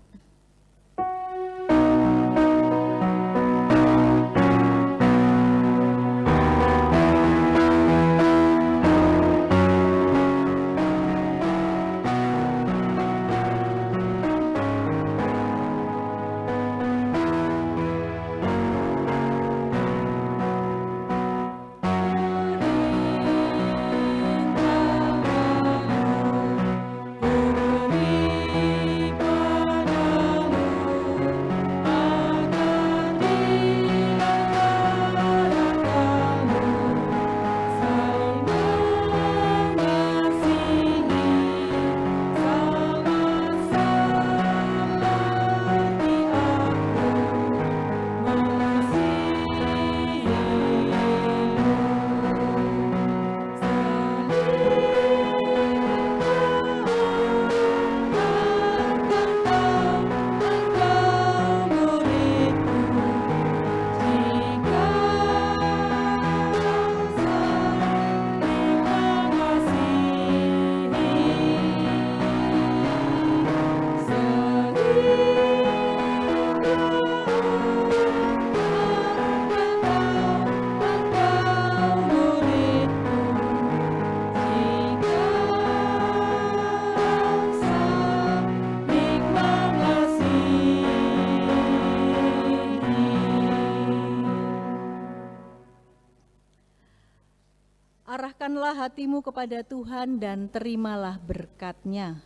Arahkanlah hatimu kepada Tuhan dan terimalah berkat-Nya.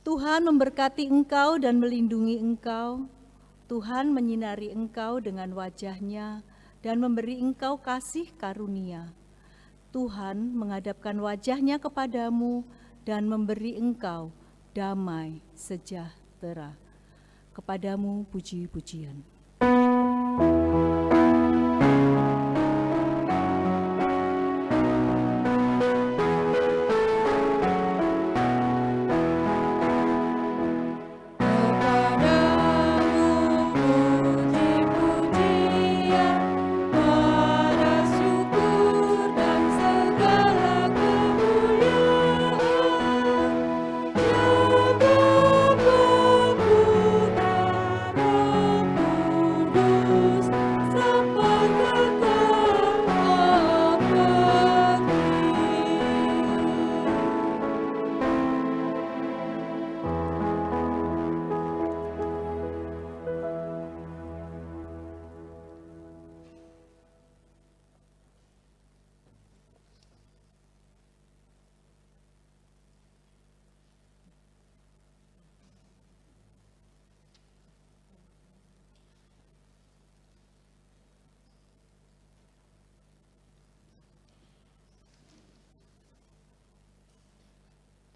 Tuhan memberkati engkau dan melindungi engkau. Tuhan menyinari engkau dengan wajah-Nya dan memberi engkau kasih karunia. Tuhan menghadapkan wajah-Nya kepadamu dan memberi engkau damai sejahtera. Kepadamu puji-pujian.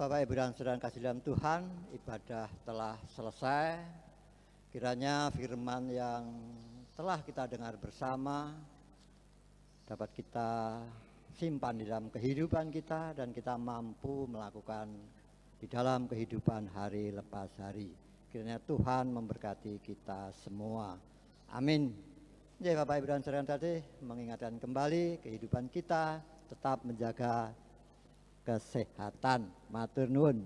Bapak, Ibu, dan saudara kasih dalam Tuhan, ibadah telah selesai. Kiranya firman yang telah kita dengar bersama dapat kita simpan di dalam kehidupan kita dan kita mampu melakukan di dalam kehidupan hari lepas hari. Kiranya Tuhan memberkati kita semua. Amin. Ya, Bapak, Ibu, dan saudara tadi mengingatkan kembali kehidupan kita tetap menjaga kesehatan. Matur nuwun.